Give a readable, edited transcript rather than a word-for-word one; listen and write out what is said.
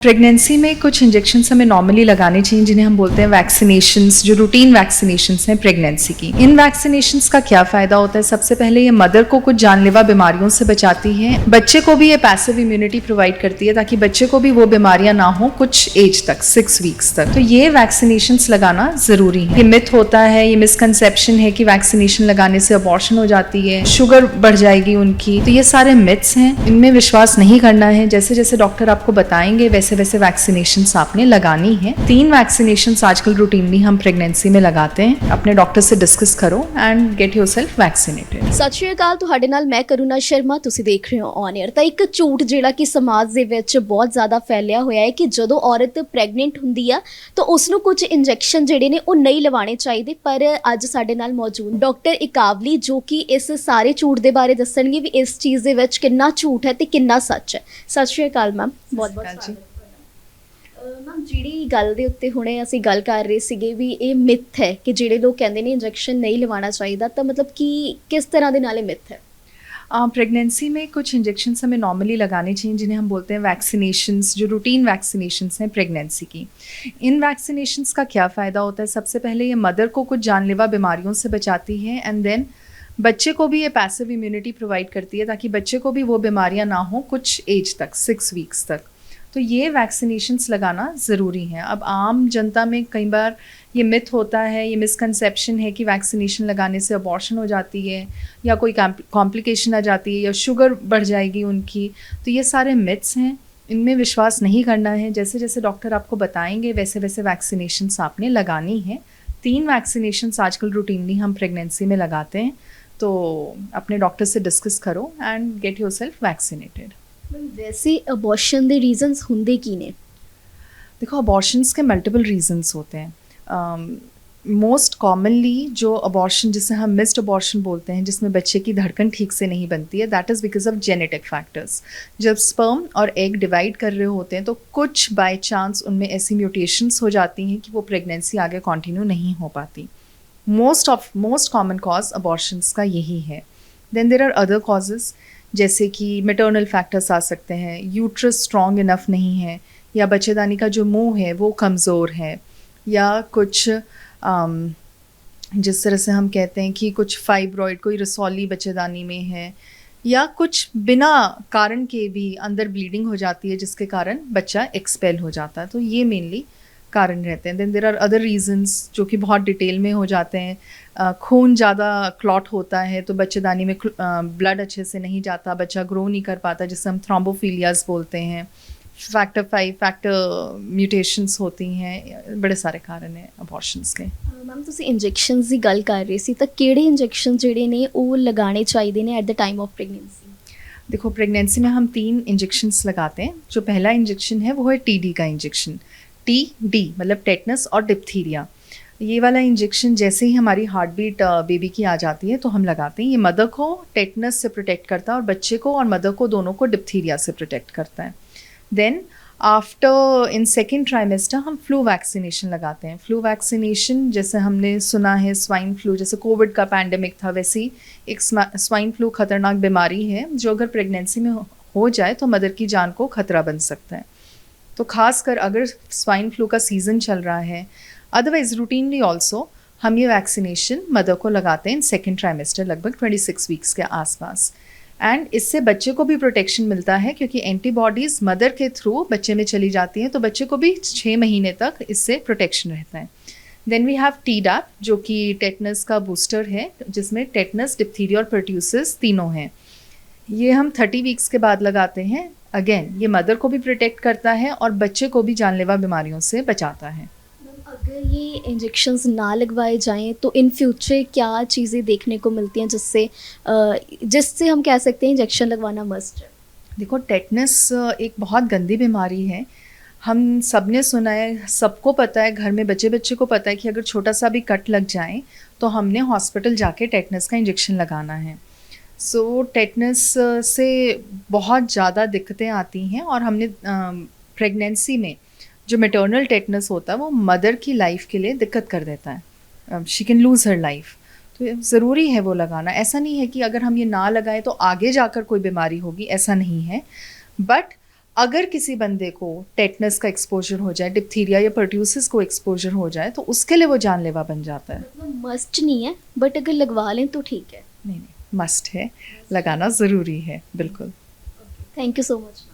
Pregnancy में कुछ injections हमें नॉर्मली लगाने चाहिए जिन्हें हम बोलते हैं वैक्सीनेशंस, जो रूटीन वैक्सीनेशंस हैं प्रेगनेंसी की। इन वैक्सीनेशंस का क्या फ़ायदा होता है? सबसे पहले ये मदर को कुछ जानलेवा बीमारियों से बचाती है, बच्चे को भी ये पैसिव इम्यूनिटी प्रोवाइड करती है ताकि बच्चे को भी वो बीमारियां ना हो कुछ एज तक, 6 वीक्स तक। तो ये वैक्सीनेशंस लगाना ज़रूरी है। ये मिथ होता है, ये मिसकंसेप्शन है कि वैक्सीनेशन लगाने से अबॉर्शन हो जाती है, शुगर बढ़ जाएगी उनकी। तो ये सारे मिथ्स हैं, इनमें विश्वास नहीं करना है। जैसे जैसे डॉक्टर आपको बताएंगे वैसे वैसे वैक्सीनेशंस आपने लगानी है। 3 वैक्सीनेशंस आजकल रूटीनली हम प्रेगनेंसी में लगाते हैं। अपने डॉक्टर से डिस्कस करो एंड गेट योरसेल्फ वैक्सीनेटेड। ਸਤਿ ਸ਼੍ਰੀ ਅਕਾਲ, ਤੁਹਾਡੇ ਨਾਲ ਮੈਂ ਕਰੁਣਾ ਸ਼ਰਮਾ। ਤੁਸੀਂ ਦੇਖ ਰਹੇ ਹੋ ਔਨ 에ਅਰ। ਤਾਂ ਇੱਕ ਝੂਠ ਜਿਹੜਾ ਕਿ ਸਮਾਜ ਦੇ ਵਿੱਚ ਬਹੁਤ ਜ਼ਿਆਦਾ ਫੈਲਿਆ ਹੋਇਆ ਹੈ ਕਿ ਜਦੋਂ ਔਰਤ ਪ੍ਰੈਗਨੈਂਟ ਹੁੰਦੀ ਆ ਤਾਂ ਉਸ ਨੂੰ ਕੁਝ ਇੰਜੈਕਸ਼ਨ ਜਿਹੜੇ ਨੇ ਉਹ ਨਹੀਂ ਲਵਾਉਣੇ ਚਾਹੀਦੇ। ਪਰ ਅੱਜ ਸਾਡੇ ਨਾਲ ਮੌਜੂਦ ਡਾਕਟਰ ਇਕਾਵਲੀ ਜੋ ਕਿ ਇਸ ਸਾਰੇ ਝੂਠ ਦੇ ਬਾਰੇ ਦੱਸਣਗੇ ਵੀ ਇਸ ਚੀਜ਼ ਦੇ ਵਿੱਚ ਕਿੰਨਾ ਝੂਠ ਹੈ ਤੇ ਕਿੰਨਾ ਸੱਚ ਹੈ। ਸਤਿ ਸ਼੍ਰੀ ਅਕਾਲ ਮੈਮ, ਬਹੁਤ ਬਹੁਤ ਜੀ। ਮੈਮ ਜਿਹੜੀ ਗੱਲ ਦੇ ਉੱਤੇ ਹੁਣੇ ਅਸੀਂ ਗੱਲ ਕਰ ਰਹੇ ਸੀਗੇ ਵੀ ਇਹ ਮਿਥ ਹੈ ਕਿ ਜਿਹੜੇ ਲੋਕ ਕਹਿੰਦੇ ਨੇ ਇੰਜੈਕਸ਼ਨ ਨਹੀਂ ਲਵਾਉਣਾ ਚਾਹੀਦਾ, ਤਾਂ ਮਤਲਬ ਕਿ किस तरह ਦੇ ਨਾਲ ਇਹ ਮਿਥ ਹੈ? प्रेगनेंसी में कुछ इंजेक्शन्स हमें नॉर्मली लगाने चाहिए जिन्हें हम बोलते हैं वैक्सीनेशंस, जो रूटीन वैक्सीनेशंस हैं प्रेगनेंसी की। इन वैक्सीनेशंस का क्या फ़ायदा होता है? सबसे पहले ये मदर को कुछ जानलेवा बीमारियों से बचाती है एंड देन बच्चे को भी ये पैसिव इम्यूनिटी प्रोवाइड करती है ताकि बच्चे को भी वो बीमारियां ना हो कुछ एज तक, 6 वीक्स तक। तो ये वैक्सीनेशंस लगाना ज़रूरी है। अब आम जनता में कई बार ये मिथ होता है, ये मिसकंसेप्शन है कि वैक्सीनेशन लगाने से अबॉर्शन हो जाती है या कोई कॉम्प्लिकेशन आ जाती है या शुगर बढ़ जाएगी उनकी। तो ये सारे मिथ्स हैं, इनमें विश्वास नहीं करना है। जैसे जैसे डॉक्टर आपको बताएंगे वैसे वैसे वैक्सीनेशंस आपने लगानी है। 3 वैक्सीनेशंस आजकल रूटीनली हम प्रेगनेंसी में लगाते हैं। तो अपने डॉक्टर से डिस्कस करो एंड गेट योरसेल्फ वैक्सीनेटेड। वैसे अबॉर्शन ਦੇ रीजंस ਹੁੰਦੇ ਕੀ ਨੇ? देखो, अबॉर्शंस के मल्टीपल रीजंस होते हैं। मोस्ट कॉमनली जो अबॉर्शन जिसे हम मिस्ड अबॉर्शन बोलते हैं, जिसमें बच्चे की धड़कन ठीक से नहीं बनती है, that is because of genetic factors. जब स्पर्म और एग डिवाइड कर रहे होते हैं तो कुछ बाय चांस उनमें ऐसी म्यूटेशंस हो जाती हैं कि वो प्रेगनेंसी आगे कंटिन्यू नहीं हो पाती। मोस्ट कॉमन कॉज अबॉर्शंस का यही है। Then there are other causes, जैसे कि मैटरनल फैक्टर्स आ सकते हैं, यूट्रस स्ट्रॉन्ग इनफ नहीं है या बच्चेदानी का जो मुंह है वो कमज़ोर है, या कुछ जिस तरह से हम कहते हैं कि कुछ फाइब्रॉइड, कोई रसौली बच्चेदानी में है, या कुछ बिना कारण के भी अंदर ब्लीडिंग हो जाती है जिसके कारण बच्चा एक्सपेल हो जाता है। तो ये मेनली कारण रहते हैं। Then there are other reasons जो कि बहुत डिटेल में हो जाते हैं। खून ज़्यादा क्लॉट होता है तो बच्चेदानी में ब्लड अच्छे से नहीं जाता, बच्चा ग्रो नहीं कर पाता, जिसे हम थ्रोम्बोफीलियाज बोलते हैं। फैक्टर 5 फैक्टर म्यूटेशंस होती हैं। बड़े सारे कारण हैं अबॉर्शंस के। ਮੈਮ ਤੁਸੀਂ ਇੰਜੈਕਸ਼ਨਸ ਦੀ ਗੱਲ कर रहे ਸੀ, ਤਾਂ ਕਿਹੜੇ ਇੰਜੈਕਸ਼ਨ ਜਿਹੜੇ ਨੇ ਉਹ ਲਗਾਉਣੇ ਚਾਹੀਦੇ ਨੇ at the time of pregnancy? देखो, प्रेगनेंसी में हम 3 इंजेक्शंस लगाते हैं। जो पहला इंजेक्शन है वो है TD का इंजेक्शन। TD मतलब टेटनस और डिप्थीरिया। ये वाला इंजेक्शन जैसे ही हमारी हार्ट बीट बेबी की आ जाती है तो हम लगाते हैं। ये मदर को टेटनस से प्रोटेक्ट करता है और बच्चे को और मदर को दोनों को डिप्थीरिया से प्रोटेक्ट करता है। Then after in second trimester हम फ्लू वैक्सीनेशन लगाते हैं। फ्लू वैक्सीनेशन जैसे हमने सुना है, स्वाइन फ्लू जैसे कोविड का पैंडेमिक था, वैसे ही एक स्वाइन फ्लू खतरनाक बीमारी है जो अगर प्रेगनेंसी में हो जाए तो मदर की जान को खतरा बन सकता है। तो खासकर अगर स्वाइन फ्लू का सीज़न चल रहा है, अदरवाइज रूटीनली ऑल्सो हम ये वैक्सीनेशन मदर को लगाते हैं इन सेकेंड ट्राइमेस्टर, लगभग 26 वीक्स के आसपास। एंड इससे बच्चे को भी प्रोटेक्शन मिलता है क्योंकि एंटीबॉडीज़ मदर के थ्रू बच्चे में चली जाती हैं, तो बच्चे को भी 6 महीने तक इससे प्रोटेक्शन रहता है। देन वी हैव TDAP जो कि टेटनस का बूस्टर है, जिसमें टेटनस, डिप्थीरिया और पर्ट्यूसिस तीनों हैं। ये हम 30 वीक्स के बाद लगाते हैं। अगेन ये मदर को भी प्रोटेक्ट करता है और बच्चे को भी जानलेवा बीमारियों से बचाता है। अगर ये इंजेक्शंस ना लगवाए जाएं तो इन फ्यूचर क्या चीज़ें देखने को मिलती हैं जिससे हम कह सकते हैं इंजेक्शन लगवाना मस्ट है? देखो, टेटनस एक बहुत गंदी बीमारी है। हम सब ने सुना है, सबको पता है, घर में बच्चे को पता है कि अगर छोटा सा भी कट लग जाए तो हमने हॉस्पिटल जाके टेटनस का इंजेक्शन लगाना है। सो टेटनस से बहुत ज़्यादा दिक्कतें आती हैं और हमने प्रेगनेंसी में जो मैटरनल टेटनस होता है वो मदर की लाइफ के लिए दिक्कत कर देता है। She can lose her life. तो ज़रूरी है वो लगाना। ऐसा नहीं है कि अगर हम ये ना लगाएं तो आगे जाकर कोई बीमारी होगी, ऐसा नहीं है। बट अगर किसी बंदे को टेटनस का एक्सपोजर हो जाए, डिप्थीरिया या पर्ट्यूसिस को एक्सपोजर हो जाए, तो उसके लिए वो जानलेवा बन जाता है। मतलब मस्ट नहीं है, बट अगर लगवा लें तो ठीक है। नहीं नहीं, मस्ट है, लगाना ज़रूरी है, बिल्कुल। Thank you so much.